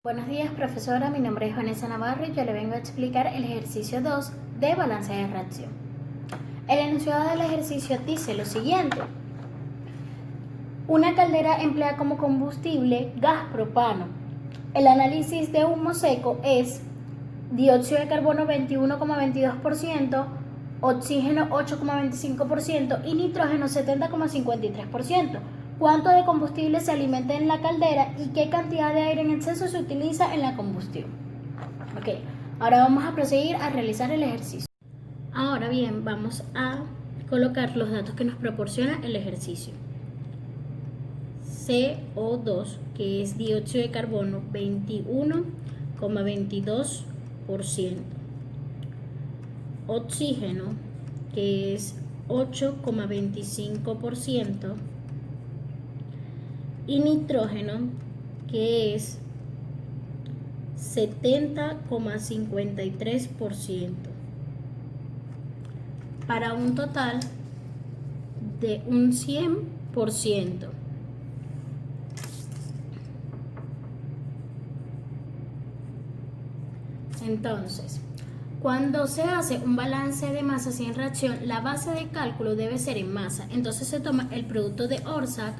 Buenos días, profesora. Mi nombre es Vanessa Navarro y yo le vengo a explicar el ejercicio 2 de balance de reacción. El enunciado del ejercicio dice lo siguiente. Una caldera emplea como combustible gas propano. El análisis de humo seco es dióxido de carbono 21,22%, oxígeno 8,25% y nitrógeno 70,53%. ¿Cuánto de combustible se alimenta en la caldera y qué cantidad de aire en exceso se utiliza en la combustión? Ok, ahora vamos a proseguir a realizar el ejercicio. Ahora bien, vamos a colocar los datos que nos proporciona el ejercicio. CO2, que es dióxido de carbono, 21,22%. Oxígeno, que es 8,25%. Y nitrógeno, que es 70,53%, para un total de un 100%. Entonces, cuando se hace un balance de masa sin reacción, la base de cálculo debe ser en masa. Entonces se toma el producto de Orszag,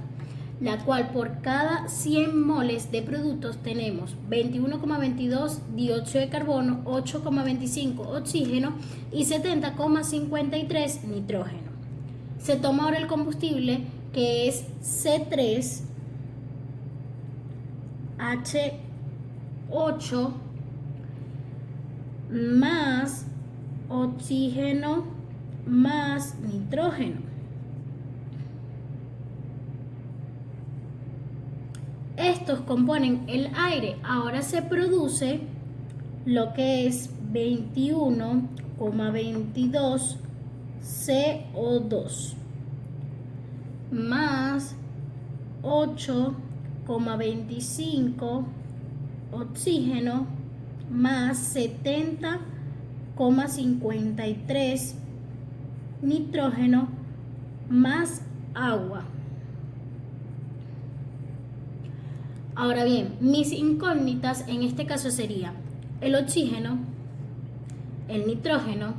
la cual por cada 100 moles de productos tenemos 21,22 dióxido de carbono, 8,25 oxígeno y 70,53 nitrógeno. Se toma ahora el combustible, que es C3H8 más oxígeno más nitrógeno. Estos componen el aire. Ahora se produce lo que es 21,22 CO2 más 8,25 oxígeno más 70,53 nitrógeno más agua. Ahora bien, mis incógnitas en este caso serían el oxígeno, el nitrógeno,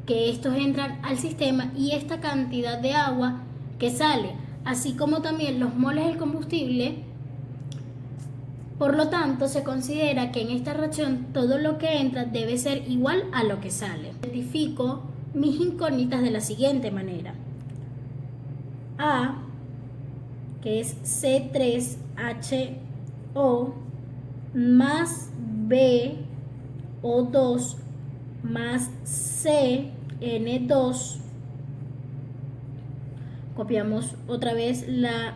que estos entran al sistema, y esta cantidad de agua que sale, así como también los moles del combustible. Por lo tanto, se considera que en esta reacción todo lo que entra debe ser igual a lo que sale. Identifico mis incógnitas de la siguiente manera. A, que es C3H8 más B, O2 más CN2. Copiamos otra vez la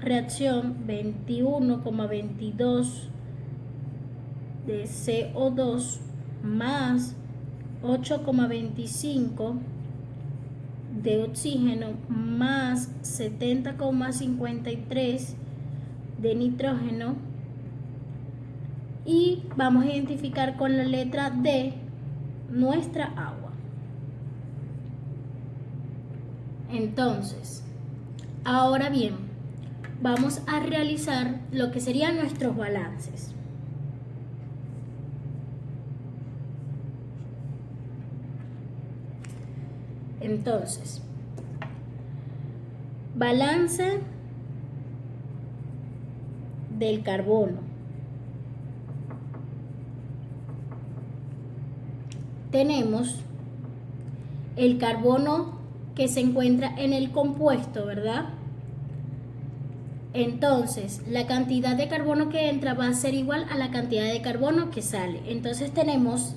reacción, 21,22 de CO2 más 8,25 de oxígeno más 70,53 de nitrógeno, y vamos a identificar con la letra D nuestra agua. Entonces, ahora bien, vamos a realizar lo que serían nuestros balances. Entonces, balance del carbono. Tenemos el carbono que se encuentra en el compuesto, ¿verdad? Entonces, la cantidad de carbono que entra va a ser igual a la cantidad de carbono que sale. Entonces tenemos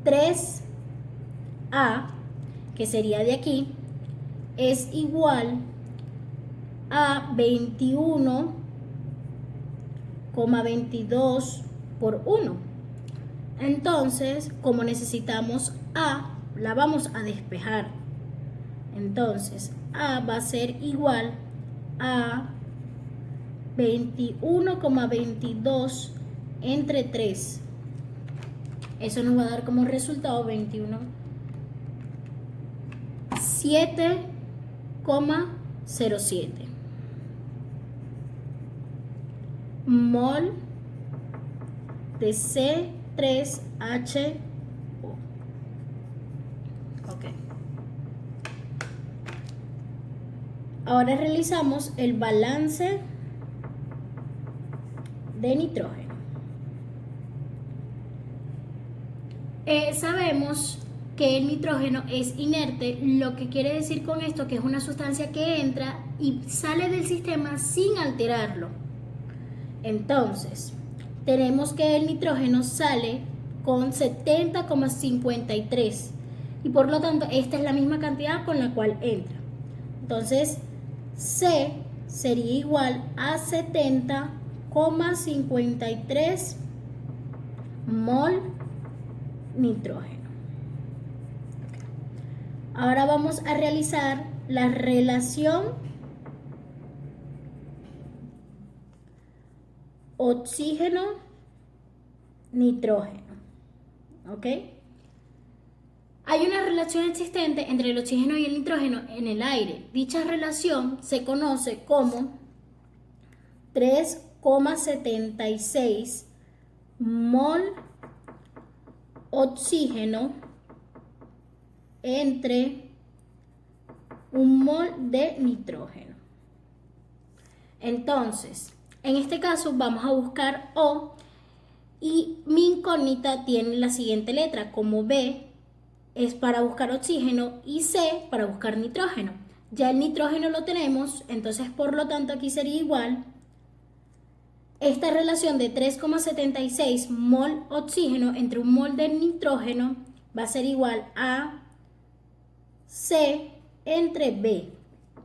3A, que sería de aquí, es igual a 21,22 por 1. Entonces, como necesitamos A, la vamos a despejar. Entonces, A va a ser igual a 21,22 entre 3. Eso nos va a dar como resultado 7,07 mol de C3H. Ok. Ahora realizamos el balance de nitrógeno. Sabemos que el nitrógeno es inerte, lo que quiere decir con esto que es una sustancia que entra y sale del sistema sin alterarlo. Entonces, tenemos que el nitrógeno sale con 70,53 y por lo tanto esta es la misma cantidad con la cual entra. Entonces, C sería igual a 70,53 mol nitrógeno. Ahora vamos a realizar la relación oxígeno-nitrógeno. ¿Ok? Hay una relación existente entre el oxígeno y el nitrógeno en el aire. Dicha relación se conoce como 3,76 mol oxígeno entre 1 mol de nitrógeno. Entonces, en este caso vamos a buscar O y mi incógnita tiene la siguiente letra, como B es para buscar oxígeno y C para buscar nitrógeno. Ya el nitrógeno lo tenemos, entonces por lo tanto aquí sería igual. Esta relación de 3,76 mol oxígeno entre 1 mol de nitrógeno va a ser igual a C entre B.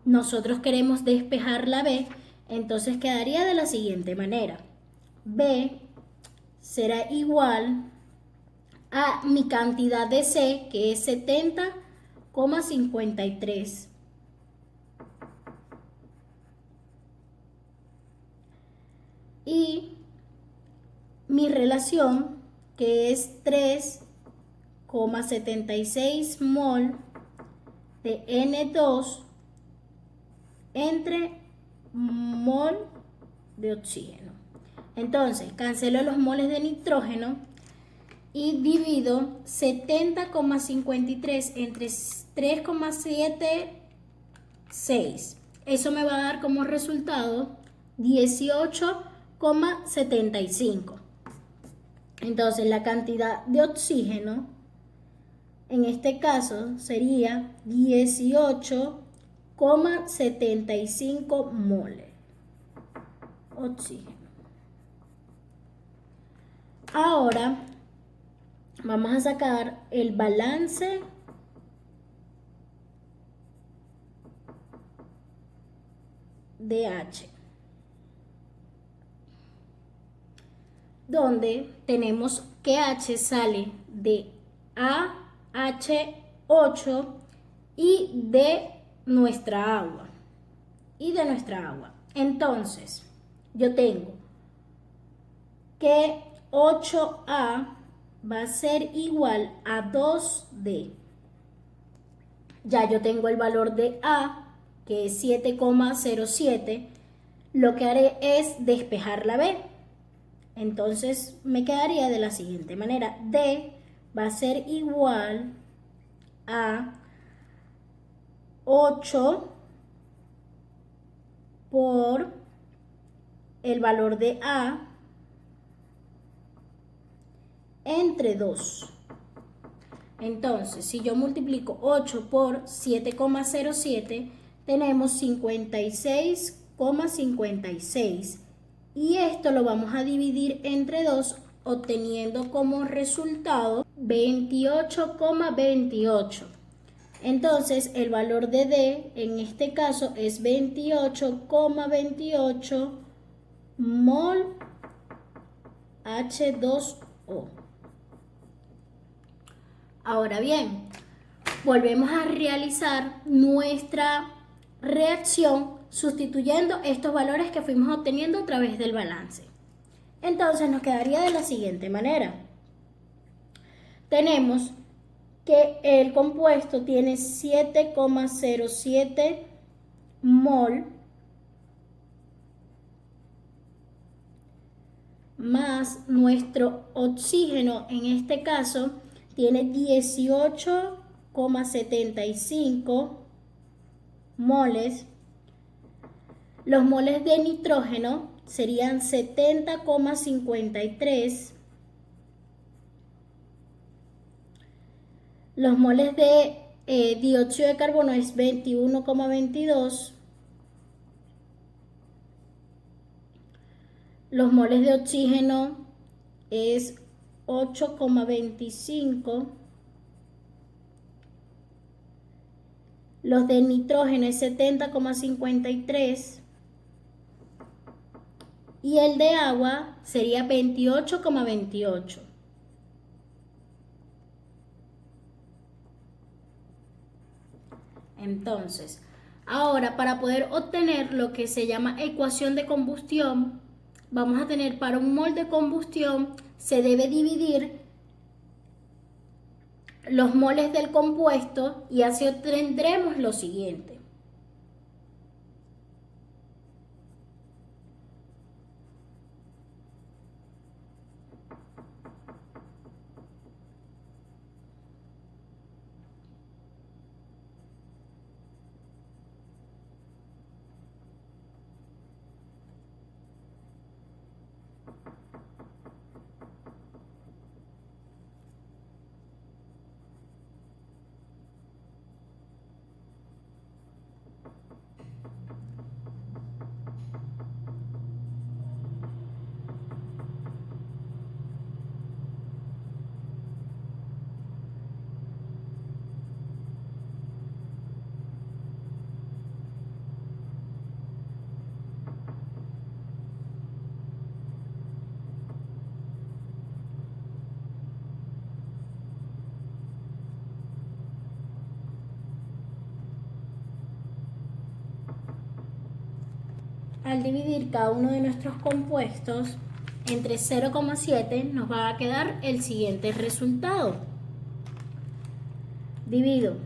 Nosotros queremos despejar la B, entonces quedaría de la siguiente manera. B será igual a mi cantidad de C, que es 70,53. Y mi relación, que es 3,76 mol de N2 entre mol de oxígeno. Entonces, cancelo los moles de nitrógeno y divido 70,53 entre 3,76. Eso me va a dar como resultado 18,75. Entonces, la cantidad de oxígeno en este caso sería 18,75 moles oxígeno. Ahora vamos a sacar el balance de H, donde tenemos que H sale de AH8 y de nuestra agua. Entonces, yo tengo que 8A va a ser igual a 2D. Ya yo tengo el valor de A, que es 7,07. Lo que haré es despejar la B. Entonces me quedaría de la siguiente manera. D va a ser igual a 8 por el valor de A entre 2. Entonces, si yo multiplico 8 por 7,07, tenemos 56,56. Y esto lo vamos a dividir entre 2, obteniendo como resultado 28,28. Entonces, el valor de D en este caso es 28,28 mol H2O. Ahora bien, volvemos a realizar nuestra reacción sustituyendo estos valores que fuimos obteniendo a través del balance. Entonces nos quedaría de la siguiente manera. Tenemos que el compuesto tiene 7,07 mol más nuestro oxígeno, en este caso, tiene 18,75 moles. Los moles de nitrógeno serían 70,53. Los moles de dióxido de carbono es 21,22. Los moles de oxígeno es 8,25. Los de nitrógeno es 70,53. Y el de agua sería 28,28. Entonces, ahora para poder obtener lo que se llama ecuación de combustión, vamos a tener para un mol de combustión se debe dividir los moles del compuesto y así obtendremos lo siguiente. Al dividir cada uno de nuestros compuestos entre 0,7 nos va a quedar el siguiente resultado. Divido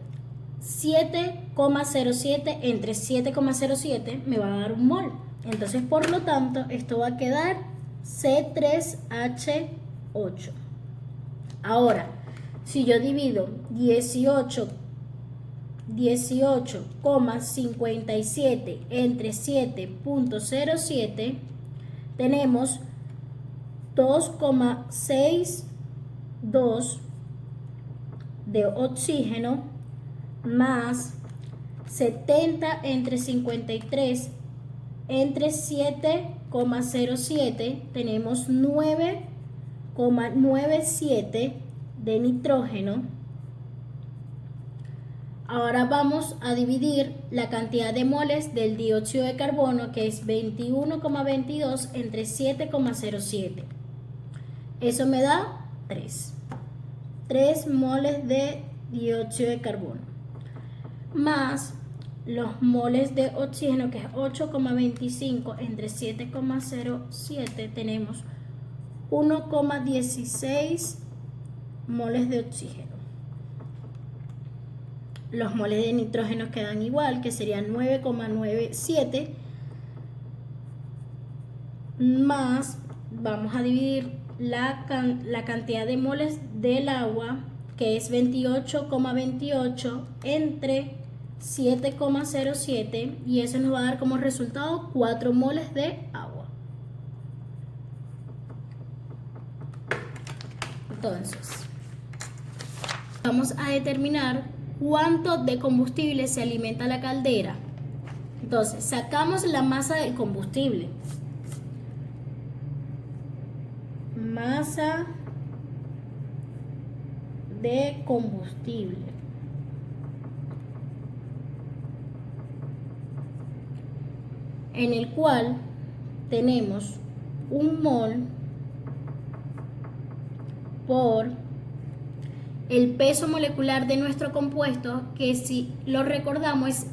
7,07 entre 7,07 me va a dar un mol. Entonces, por lo tanto, esto va a quedar C3H8. Ahora, si yo divido 18,57 entre 7,07, tenemos 2,62 de oxígeno más 70 entre 53 entre 7,07, tenemos 9,97 de nitrógeno. Ahora vamos a dividir la cantidad de moles del dióxido de carbono, que es 21,22 entre 7,07. Eso me da 3 moles de dióxido de carbono. Más los moles de oxígeno, que es 8,25 entre 7,07, tenemos 1,16 moles de oxígeno. Los moles de nitrógeno quedan igual, que serían 9,97, más vamos a dividir la cantidad de moles del agua, que es 28,28 entre 7,07, y eso nos va a dar como resultado 4 moles de agua. Entonces, vamos a determinar cuánto de combustible se alimenta la caldera. Entonces, sacamos la masa del combustible. Masa de combustible. En el cual tenemos un mol por el peso molecular de nuestro compuesto, que si lo recordamos es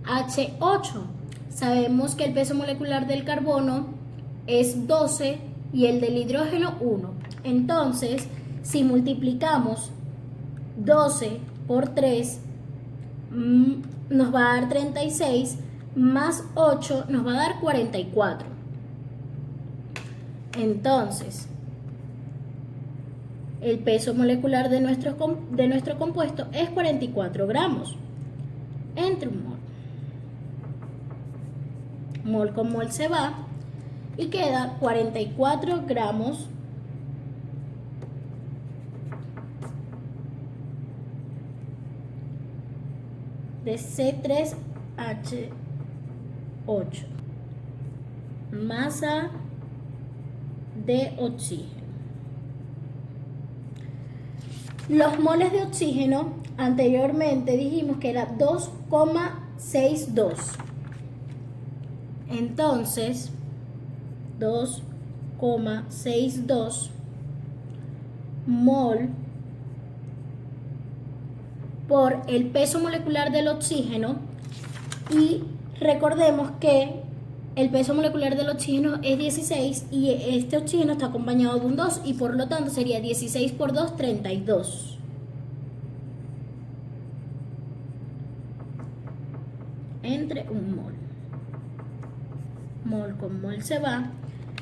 C3H8. Sabemos que el peso molecular del carbono es 12 y el del hidrógeno 1. Entonces, si multiplicamos 12 por 3, nos va a dar 36, más 8 nos va a dar 44. Entonces, el peso molecular de nuestro compuesto es 44 gramos entre un mol. Mol con mol se va y queda 44 gramos de C3H8, masa de oxígeno. Los moles de oxígeno anteriormente dijimos que era 2,62. Entonces, 2,62 mol por el peso molecular del oxígeno, y recordemos que el peso molecular del oxígeno es 16 y este oxígeno está acompañado de un 2 y por lo tanto sería 16 por 2, 32. Entre un mol. Mol con mol se va.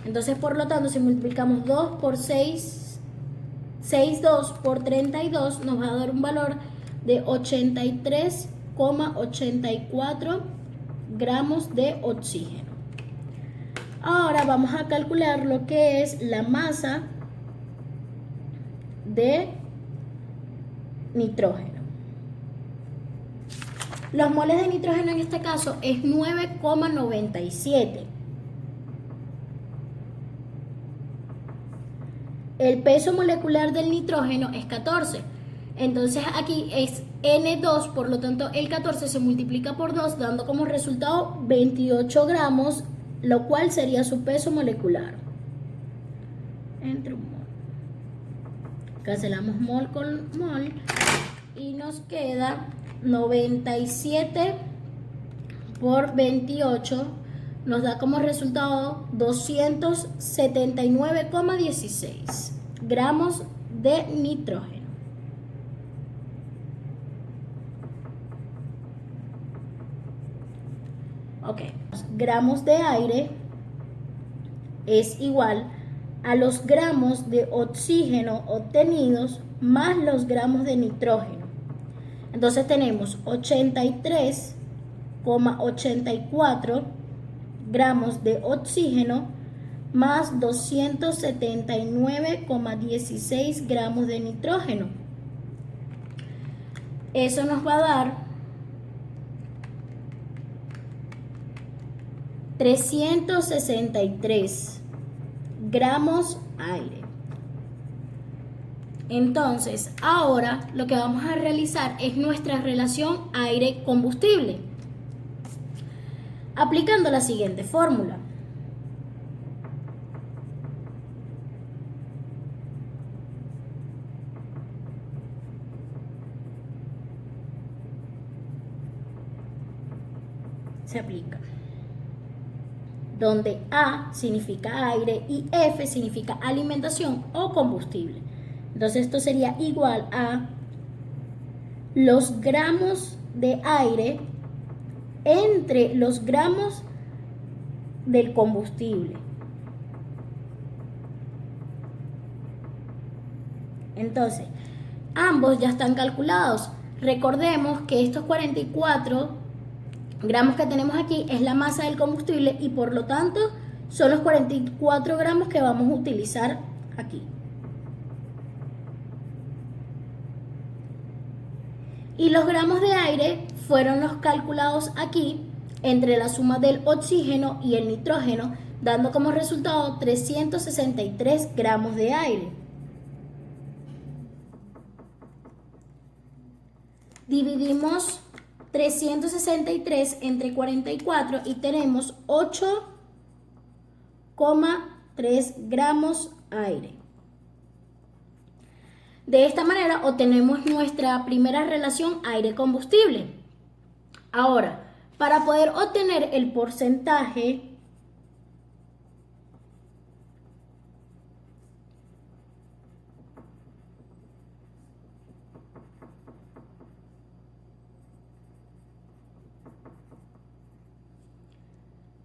Entonces por lo tanto si multiplicamos 2 por 6, 2 por 32 nos va a dar un valor de 83,84 gramos de oxígeno. Ahora vamos a calcular lo que es la masa de nitrógeno. Los moles de nitrógeno en este caso es 9,97. El peso molecular del nitrógeno es 14. Entonces aquí es N2, por lo tanto el 14 se multiplica por 2, dando como resultado 28 gramos, lo cual sería su peso molecular. Entre un mol. Cancelamos mol con mol y nos queda 97 por 28, nos da como resultado 279,16 gramos de nitrógeno. Ok, gramos de aire es igual a los gramos de oxígeno obtenidos más los gramos de nitrógeno. Entonces tenemos 83,84 gramos de oxígeno más 279,16 gramos de nitrógeno. Eso nos va a dar 363 gramos aire. Entonces, ahora lo que vamos a realizar es nuestra relación aire-combustible, aplicando la siguiente fórmula. Se aplica donde A significa aire y F significa alimentación o combustible. Entonces esto sería igual a los gramos de aire entre los gramos del combustible. Entonces, ambos ya están calculados. Recordemos que estos 44 gramos que tenemos aquí es la masa del combustible y por lo tanto son los 44 gramos que vamos a utilizar aquí. Y los gramos de aire fueron los calculados aquí entre la suma del oxígeno y el nitrógeno, dando como resultado 363 gramos de aire. Dividimos 363 entre 44 y tenemos 8,3 gramos aire. De esta manera obtenemos nuestra primera relación aire-combustible. Ahora, para poder obtener el porcentaje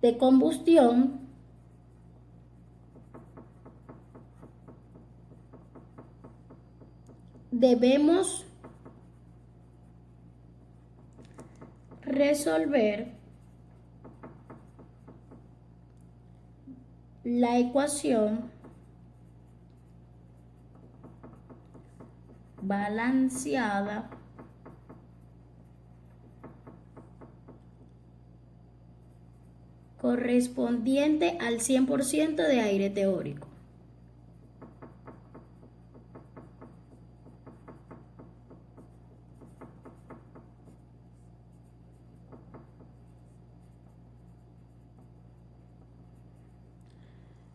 de combustión, debemos resolver la ecuación balanceada correspondiente al 100% de aire teórico.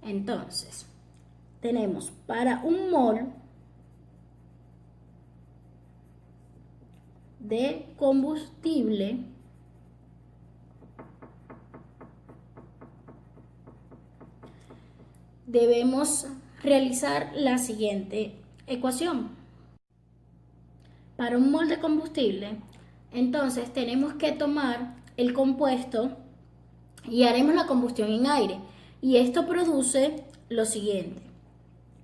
Entonces, tenemos para un mol de combustible debemos realizar la siguiente ecuación. Para un mol de combustible, entonces tenemos que tomar el compuesto y haremos la combustión en aire. Y esto produce lo siguiente.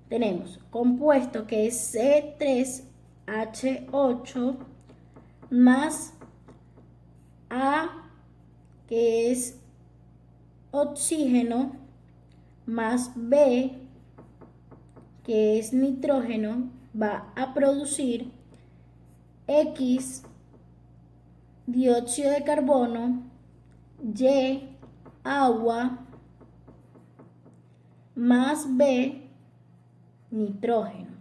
Tenemos compuesto que es C3H8 más A, que es oxígeno, más B, que es nitrógeno, va a producir X, dióxido de carbono, Y, agua, más B, nitrógeno.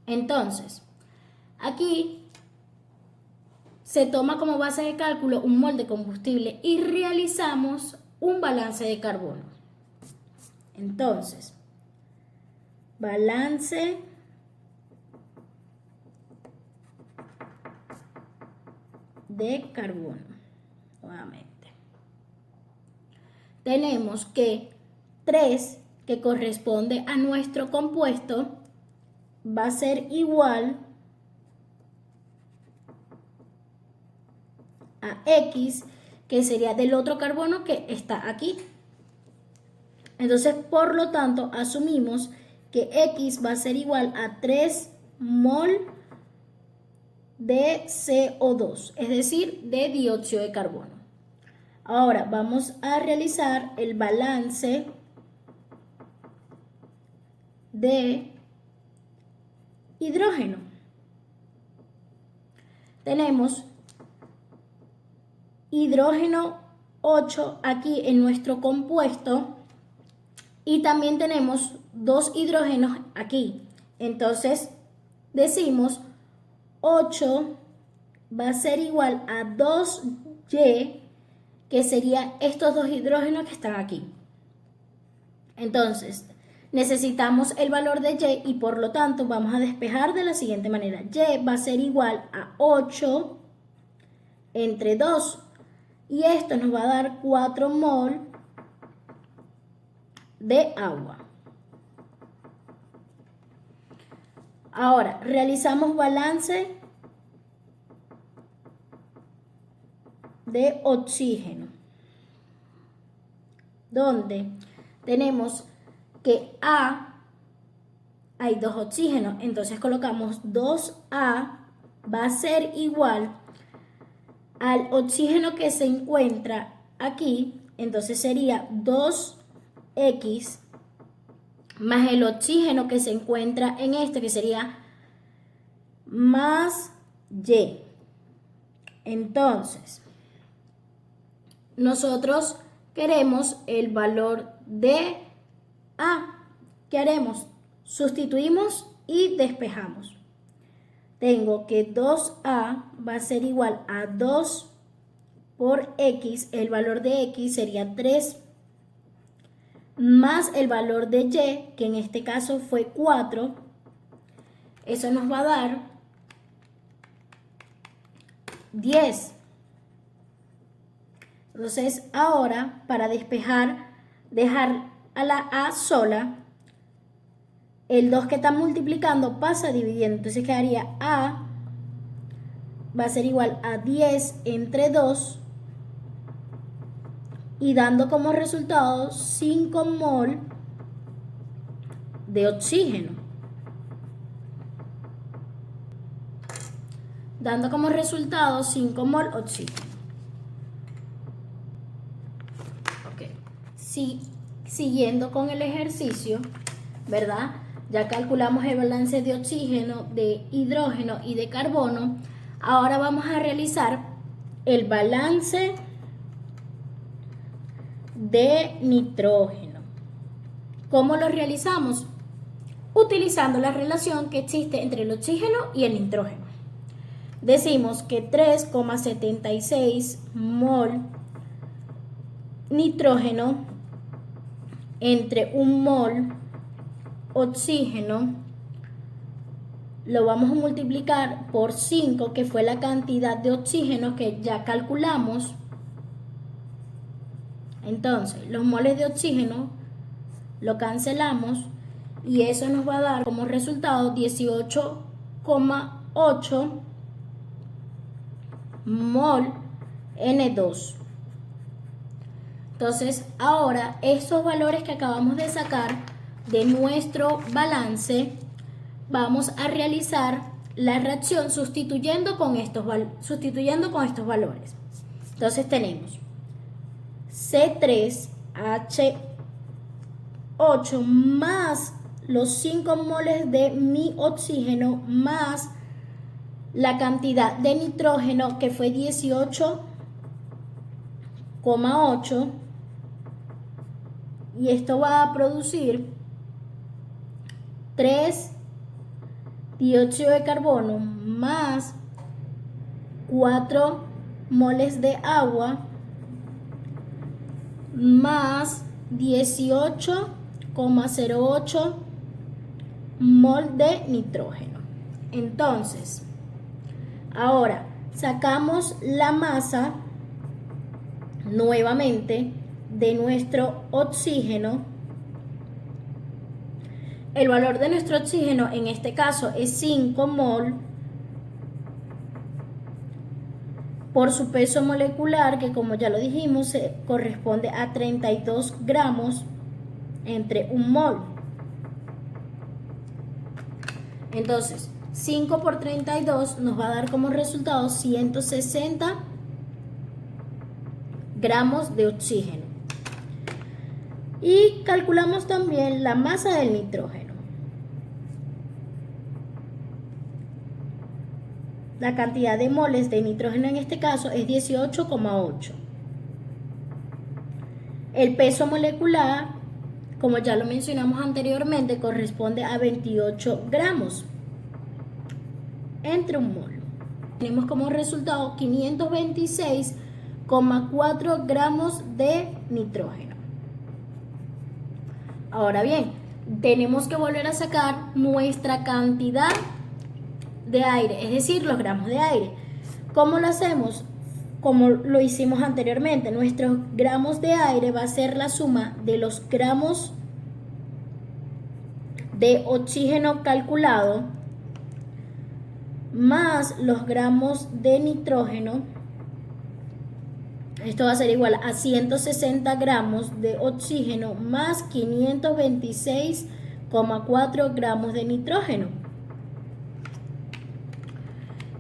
Entonces, aquí se toma como base de cálculo un mol de combustible y realizamos un balance de carbono. Entonces, balance de carbono. Nuevamente. Tenemos que 3, que corresponde a nuestro compuesto, va a ser igual a X, que sería del otro carbono que está aquí. Entonces, por lo tanto, asumimos que X va a ser igual a 3 mol de CO2, es decir, de dióxido de carbono. Ahora vamos a realizar el balance de hidrógeno. Tenemos hidrógeno 8 aquí en nuestro compuesto y también tenemos 2 hidrógenos aquí. Entonces decimos 8 va a ser igual a 2Y, que serían estos 2 hidrógenos que están aquí. Entonces necesitamos el valor de Y y por lo tanto vamos a despejar de la siguiente manera. Y va a ser igual a 8 entre 2 y esto nos va a dar 4 mol de agua. Ahora realizamos balance de oxígeno, donde tenemos que hay 2 oxígenos, entonces colocamos 2A va a ser igual al oxígeno que se encuentra aquí, entonces sería 2X más el oxígeno que se encuentra en este, que sería más Y. Entonces, nosotros queremos el valor de A. ¿Qué haremos? Sustituimos y despejamos. Tengo que 2A va a ser igual a 2 por X. El valor de X sería 3 más el valor de Y, que en este caso fue 4. Eso nos va a dar 10. Entonces ahora, para despejar, dejar a la A sola, el 2 que está multiplicando pasa dividiendo. Entonces quedaría A va a ser igual a 10 entre 2 y dando como resultado 5 mol de oxígeno. dando como resultado 5 mol oxígeno. Ok. Siguiendo con el ejercicio, ¿verdad? Ya calculamos el balance de oxígeno, de hidrógeno y de carbono. Ahora vamos a realizar el balance de nitrógeno. ¿Cómo lo realizamos? Utilizando la relación que existe entre el oxígeno y el nitrógeno. Decimos que 3,76 mol nitrógeno entre 1 mol oxígeno lo vamos a multiplicar por 5, que fue la cantidad de oxígeno que ya calculamos. Entonces, los moles de oxígeno lo cancelamos y eso nos va a dar como resultado 18,8 mol N2. Entonces, ahora esos valores que acabamos de sacar de nuestro balance, vamos a realizar la reacción sustituyendo con estos valores. Entonces tenemos C3H8 más los 5 moles de mi oxígeno más la cantidad de nitrógeno que fue 18,8, y esto va a producir 3 dióxido de carbono más 4 moles de agua más 18,08 mol de nitrógeno. Entonces, ahora sacamos la masa nuevamente de nuestro oxígeno. El valor de nuestro oxígeno en este caso es 5 mol por su peso molecular, que como ya lo dijimos corresponde a 32 gramos entre 1 mol. Entonces 5 por 32 nos va a dar como resultado 160 gramos de oxígeno. Y calculamos también la masa del nitrógeno. La cantidad de moles de nitrógeno en este caso es 18,8. El peso molecular, como ya lo mencionamos anteriormente, corresponde a 28 gramos entre 1 mol. Tenemos como resultado 526,4 gramos de nitrógeno. Ahora bien, tenemos que volver a sacar nuestra cantidad de aire, es decir, los gramos de aire. ¿Cómo lo hacemos? Como lo hicimos anteriormente, nuestros gramos de aire va a ser la suma de los gramos de oxígeno calculado más los gramos de nitrógeno. Esto va a ser igual a 160 gramos de oxígeno más 526,4 gramos de nitrógeno.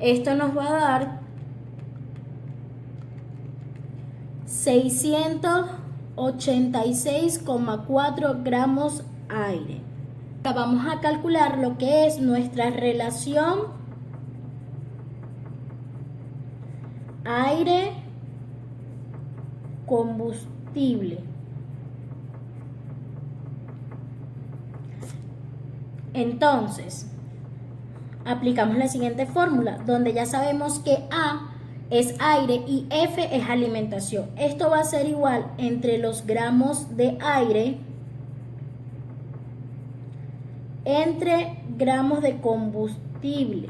Esto nos va a dar 686,4 gramos aire. Ahora vamos a calcular lo que es nuestra relación aire-combustible. Entonces, aplicamos la siguiente fórmula, donde ya sabemos que A es aire y F es alimentación. Esto va a ser igual entre los gramos de aire entre gramos de combustible.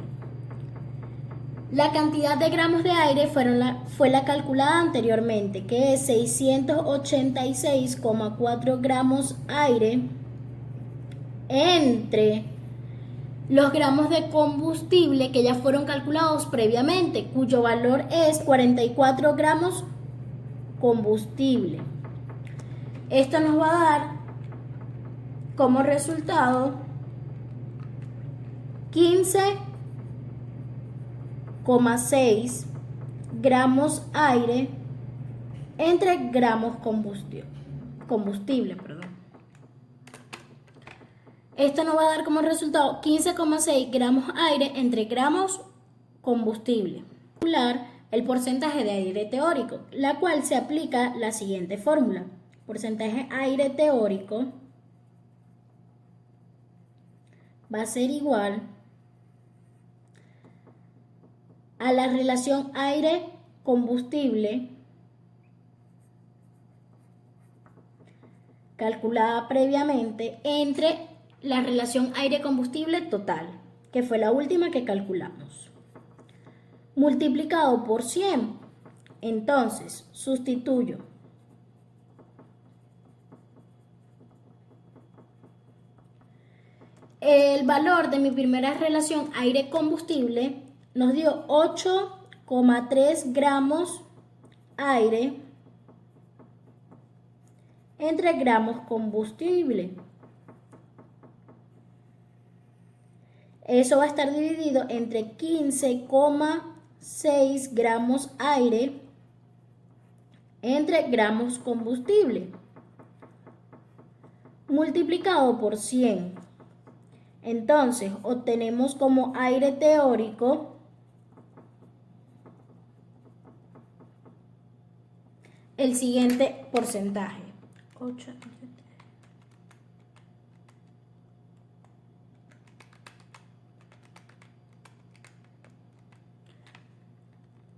La cantidad de gramos de aire fue la calculada anteriormente, que es 686,4 gramos aire entre los gramos de combustible que ya fueron calculados previamente, cuyo valor es 44 gramos combustible. Esto nos va a dar como resultado 15,8 15,6 gramos aire entre gramos combustible. Esto nos va a dar como resultado 15,6 gramos aire entre gramos combustible. El porcentaje de aire teórico, la cual se aplica la siguiente fórmula. Porcentaje aire teórico va a ser igual a la relación aire-combustible calculada previamente entre la relación aire-combustible total, que fue la última que calculamos, multiplicado por 100. Entonces, sustituyo el valor de mi primera relación aire-combustible, nos dio 8,3 gramos aire entre gramos combustible. Eso va a estar dividido entre 15,6 gramos aire entre gramos combustible, multiplicado por 100. Entonces, obtenemos como aire teórico el siguiente porcentaje.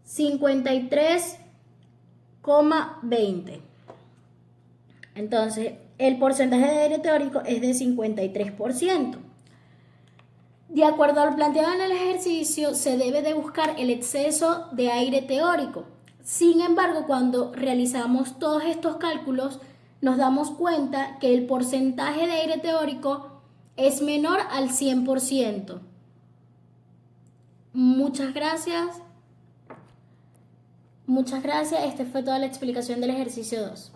53,20. Entonces, el porcentaje de aire teórico es de 53%. De acuerdo al planteado en el ejercicio, se debe de buscar el exceso de aire teórico. Sin embargo, cuando realizamos todos estos cálculos, nos damos cuenta que el porcentaje de aire teórico es menor al 100%. Muchas gracias. Esta fue toda la explicación del ejercicio 2.